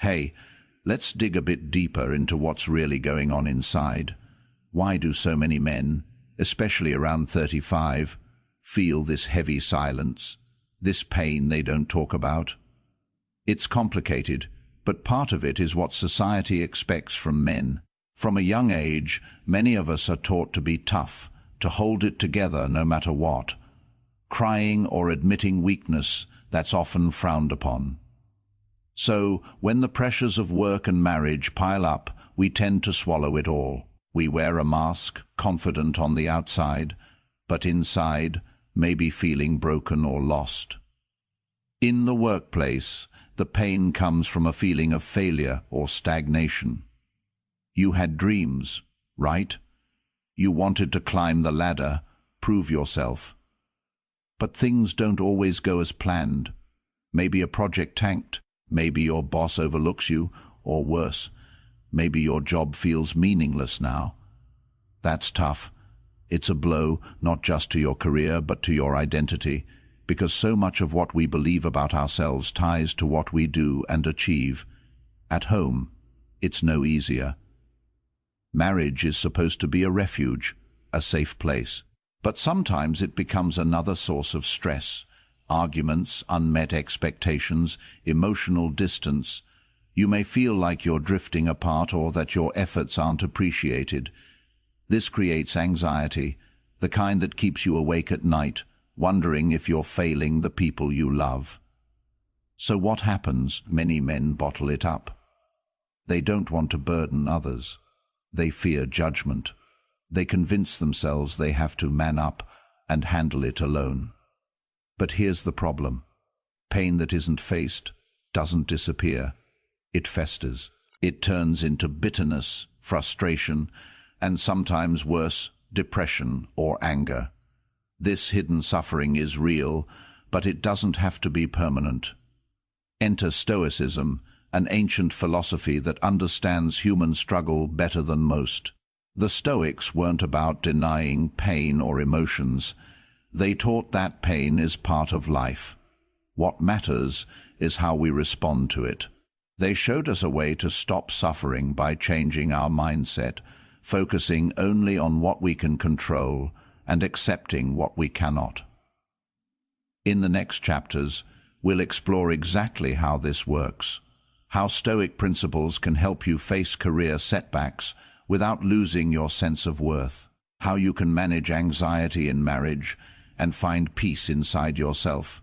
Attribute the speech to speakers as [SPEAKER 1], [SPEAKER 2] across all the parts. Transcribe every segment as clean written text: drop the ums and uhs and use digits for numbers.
[SPEAKER 1] Hey, let's dig a bit deeper into what's really going on inside. Why do so many men, especially around 35, feel this heavy silence, this pain they don't talk about? It's complicated, but part of it is what society expects from men. From a young age, many of us are taught to be tough, to hold it together no matter what. Crying or admitting weakness, that's often frowned upon. So, when the pressures of work and marriage pile up, we tend to swallow it all. We wear a mask, confident on the outside, but inside, maybe feeling broken or lost. In the workplace, the pain comes from a feeling of failure or stagnation. You had dreams, right? You wanted to climb the ladder, prove yourself. But things don't always go as planned. Maybe a project tanked, maybe your boss overlooks you, or worse, maybe your job feels meaningless now. That's tough. It's a blow, not just to your career, but to your identity, because so much of what we believe about ourselves ties to what we do and achieve. At home, it's no easier. Marriage is supposed to be a refuge, a safe place. But sometimes it becomes another source of stress. Arguments, unmet expectations, emotional distance. You may feel like you're drifting apart or that your efforts aren't appreciated. This creates anxiety, the kind that keeps you awake at night, wondering if you're failing the people you love. So what happens? Many men bottle it up. They don't want to burden others. They fear judgment. They convince themselves they have to man up and handle it alone. But here's the problem. Pain that isn't faced doesn't disappear. It festers. It turns into bitterness, frustration, and sometimes worse, depression or anger. This hidden suffering is real, but it doesn't have to be permanent. Enter Stoicism, an ancient philosophy that understands human struggle better than most. The Stoics weren't about denying pain or emotions. They taught that pain is part of life. What matters is how we respond to it. They showed us a way to stop suffering by changing our mindset, focusing only on what we can control and accepting what we cannot. In the next chapters, we'll explore exactly how this works, how Stoic principles can help you face career setbacks without losing your sense of worth, how you can manage anxiety in marriage and find peace inside yourself,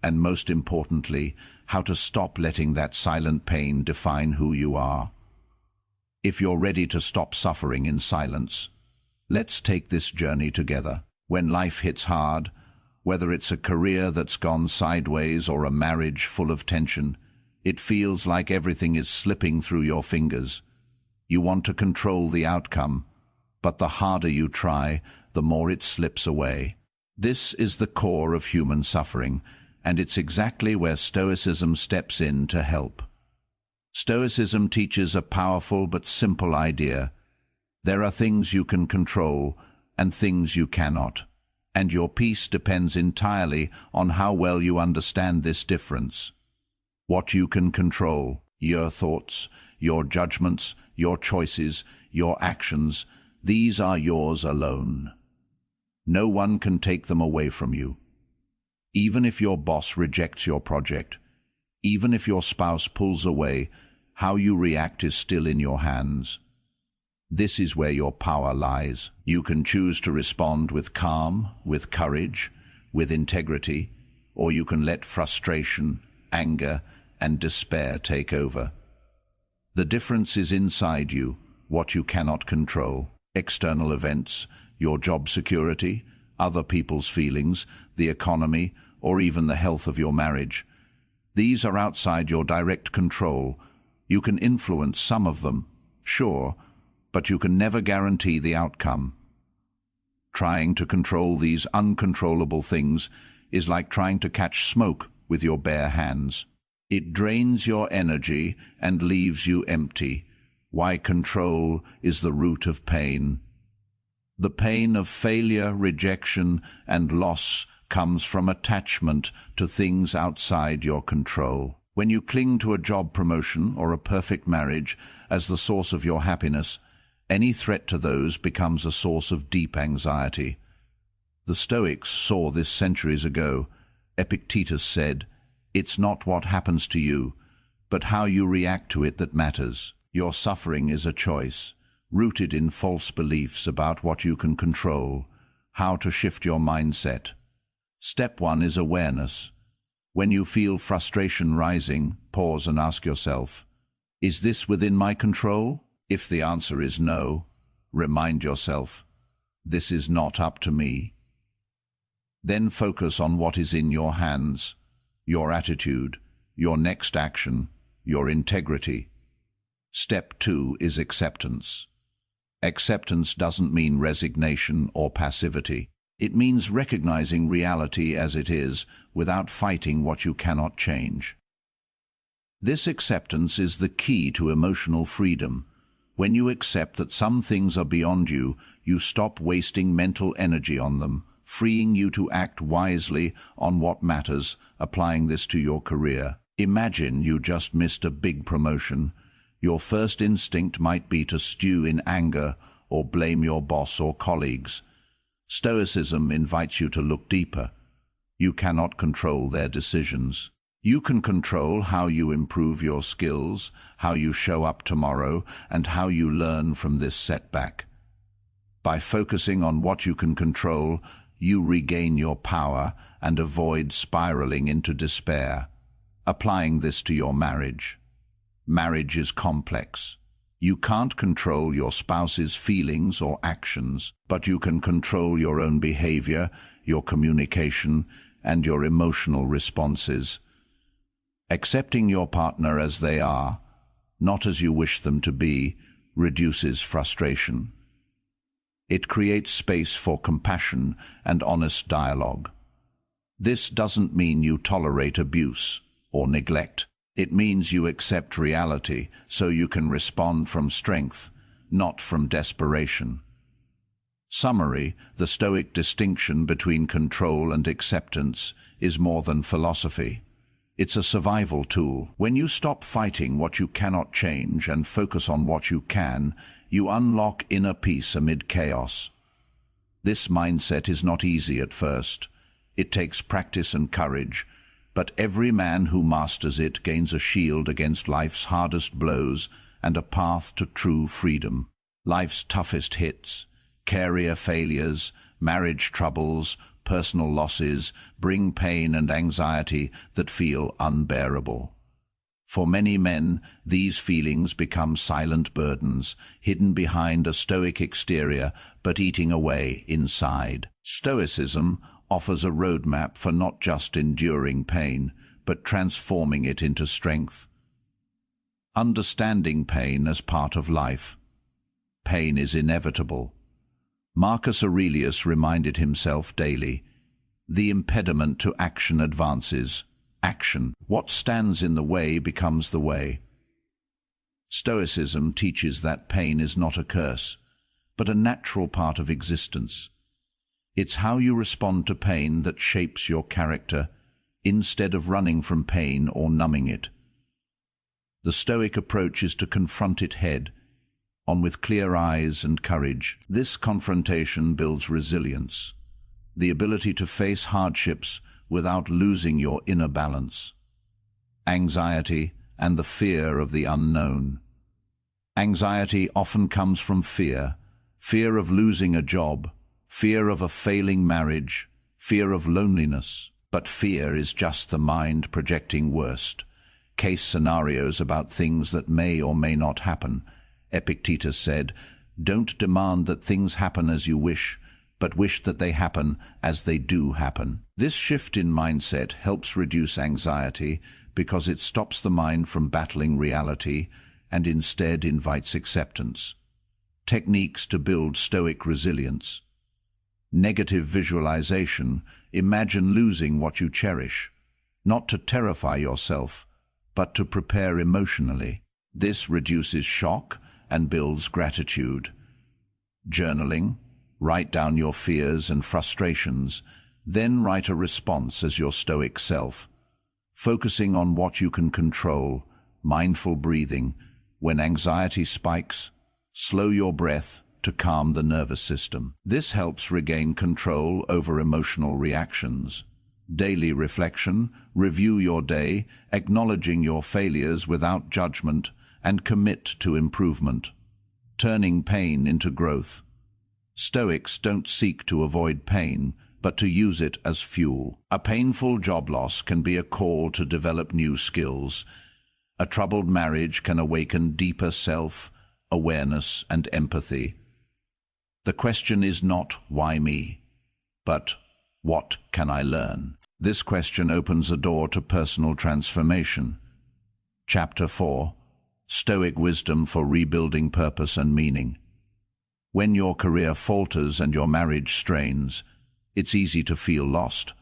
[SPEAKER 1] and most importantly, how to stop letting that silent pain define who you are. If you're ready to stop suffering in silence, let's take this journey together. When life hits hard, whether it's a career that's gone sideways or a marriage full of tension, it feels like everything is slipping through your fingers. You want to control the outcome, but the harder you try, the more it slips away. This is the core of human suffering, and it's exactly where Stoicism steps in to help. Stoicism teaches a powerful but simple idea. There are things you can control and things you cannot, and your peace depends entirely on how well you understand this difference. What you can control, your thoughts, your judgments, your choices, your actions, these are yours alone. No one can take them away from you. Even if your boss rejects your project, even if your spouse pulls away, how you react is still in your hands. This is where your power lies. You can choose to respond with calm, with courage, with integrity, or you can let frustration, anger, and despair take over. The difference is inside you, what you cannot control. External events, your job security, other people's feelings, the economy, or even the health of your marriage. These are outside your direct control. You can influence some of them, sure, but you can never guarantee the outcome. Trying to control these uncontrollable things is like trying to catch smoke with your bare hands. It drains your energy and leaves you empty. Why control is the root of pain. The pain of failure, rejection, and loss comes from attachment to things outside your control. When you cling to a job promotion or a perfect marriage as the source of your happiness, any threat to those becomes a source of deep anxiety. The Stoics saw this centuries ago. Epictetus said, "It's not what happens to you, but how you react to it that matters. Your suffering is a choice, rooted in false beliefs about what you can control, how to shift your mindset." Step 1 is awareness. When you feel frustration rising, pause and ask yourself, is this within my control? If the answer is no, remind yourself, this is not up to me. Then focus on what is in your hands, your attitude, your next action, your integrity. Step 2 is acceptance. Acceptance doesn't mean resignation or passivity. It means recognizing reality as it is without fighting what you cannot change. This acceptance is the key to emotional freedom. When you accept that some things are beyond you, you stop wasting mental energy on them, freeing you to act wisely on what matters, applying this to your career. Imagine you just missed a big promotion. Your first instinct might be to stew in anger or blame your boss or colleagues. Stoicism invites you to look deeper. You cannot control their decisions. You can control how you improve your skills, how you show up tomorrow, and how you learn from this setback. By focusing on what you can control, you regain your power and avoid spiraling into despair. Applying this to your marriage. Marriage is complex. You can't control your spouse's feelings or actions, but you can control your own behavior, your communication, and your emotional responses. Accepting your partner as they are, not as you wish them to be, reduces frustration. It creates space for compassion and honest dialogue. This doesn't mean you tolerate abuse or neglect. It means you accept reality so you can respond from strength, not from desperation. Summary: the Stoic distinction between control and acceptance is more than philosophy. It's a survival tool. When you stop fighting what you cannot change and focus on what you can, you unlock inner peace amid chaos. This mindset is not easy at first. It takes practice and courage, but every man who masters it gains a shield against life's hardest blows and a path to true freedom. Life's toughest hits, career failures, marriage troubles, personal losses bring pain and anxiety that feel unbearable. For many men, these feelings become silent burdens, hidden behind a stoic exterior but eating away inside. Stoicism offers a roadmap for not just enduring pain, but transforming it into strength. Understanding pain as part of life. Pain is inevitable. Marcus Aurelius reminded himself daily, the impediment to action advances. Action. What stands in the way becomes the way. Stoicism teaches that pain is not a curse, but a natural part of existence. It's how you respond to pain that shapes your character, instead of running from pain or numbing it. The Stoic approach is to confront it head-on with clear eyes and courage. This confrontation builds resilience, the ability to face hardships without losing your inner balance. Anxiety and the fear of the unknown. Anxiety often comes from fear of losing a job, fear of a failing marriage, fear of loneliness. But fear is just the mind projecting worst-case scenarios about things that may or may not happen. Epictetus said, "Don't demand that things happen as you wish, but wish that they happen as they do happen." This shift in mindset helps reduce anxiety because it stops the mind from battling reality and instead invites acceptance. Techniques to build Stoic resilience. Negative visualization. Imagine losing what you cherish, not to terrify yourself, but to prepare emotionally. This reduces shock and builds gratitude. Journaling. Write down your fears and frustrations, then write a response as your Stoic self. focusing on what you can control, mindful breathing. When anxiety spikes, slow your breath to calm the nervous system. This helps regain control over emotional reactions. Daily reflection, review your day, acknowledging your failures without judgment, and commit to improvement. Turning pain into growth. Stoics don't seek to avoid pain, but to use it as fuel. A painful job loss can be a call to develop new skills. A troubled marriage can awaken deeper self-awareness and empathy. The question is not, why me? But, what can I learn? This question opens a door to personal transformation. Chapter 4. Stoic Wisdom for Rebuilding Purpose and Meaning. When your career falters and your marriage strains, it's easy to feel lost,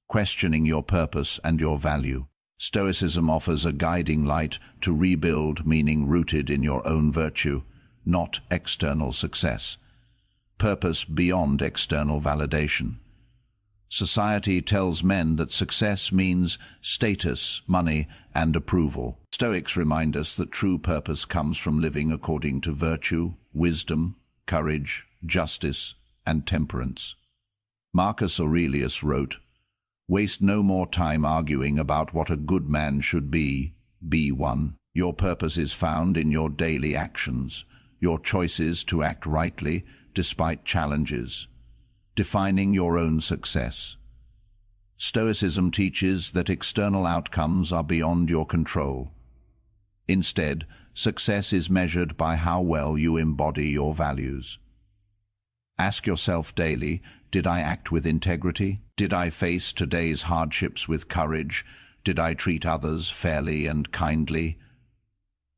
[SPEAKER 1] questioning your purpose and your value. Stoicism offers a guiding light to rebuild meaning rooted in your own virtue, not external success. Purpose beyond external validation. Society tells men that success means status, money, and approval. Stoics remind us that true purpose comes from living according to virtue, wisdom, courage, justice, and temperance. Marcus Aurelius wrote, "Waste no more time arguing about what a good man should be one. Your purpose is found in your daily actions, your choices to act rightly despite challenges, defining your own success." Stoicism teaches that external outcomes are beyond your control. Instead, success is measured by how well you embody your values. Ask yourself daily, did I act with integrity? Did I face today's hardships with courage? Did I treat others fairly and kindly?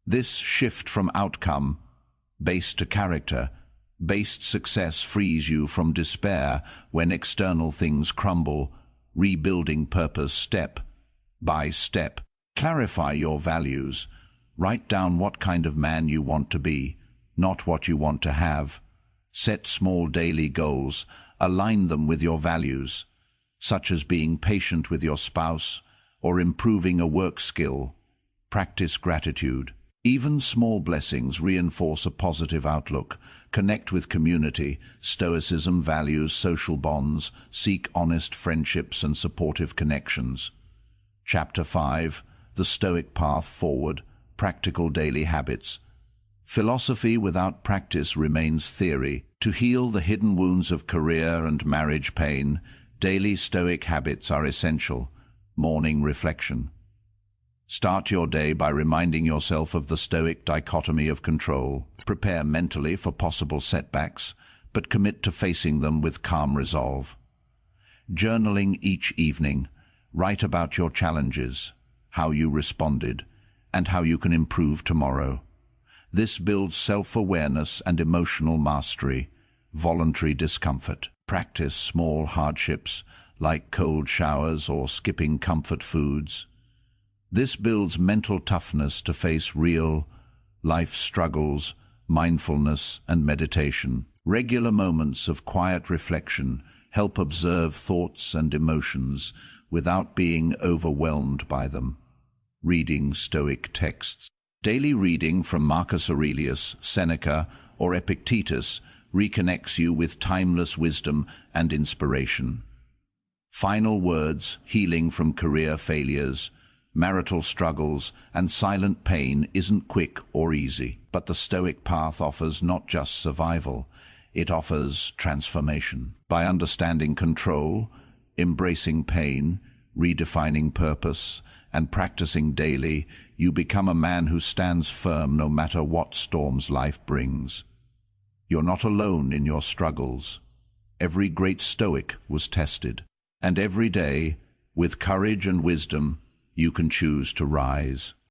[SPEAKER 1] This shift from outcome-based to character-based success frees you from despair when external things crumble, rebuilding purpose step by step. Clarify your values. Write down what kind of man you want to be, not what you want to have. Set small daily goals. Align them with your values, such as being patient with your spouse or improving a work skill. Practice gratitude. Even small blessings reinforce a positive outlook. Connect with community. Stoicism values social bonds. Seek honest friendships and supportive connections. Chapter 5. The Stoic Path Forward. Practical Daily Habits. Philosophy without practice remains theory. To heal the hidden wounds of career and marriage pain, daily Stoic habits are essential. Morning reflection. Start your day by reminding yourself of the Stoic dichotomy of control. Prepare mentally for possible setbacks, but commit to facing them with calm resolve. Journaling each evening. Write about your challenges, how you responded, and how you can improve tomorrow. This builds self-awareness and emotional mastery. Voluntary discomfort. Practice small hardships, like cold showers or skipping comfort foods. This builds mental toughness to face real life struggles, mindfulness, and meditation. Regular moments of quiet reflection help observe thoughts and emotions without being overwhelmed by them. Reading Stoic texts. Daily reading from Marcus Aurelius, Seneca, or Epictetus reconnects you with timeless wisdom and inspiration. Final words, healing from career failures, marital struggles, and silent pain isn't quick or easy. But the Stoic path offers not just survival, it offers transformation. By understanding control, embracing pain, redefining purpose, and practicing daily, you become a man who stands firm no matter what storms life brings. You're not alone in your struggles. Every great Stoic was tested, and every day, with courage and wisdom, you can choose to rise.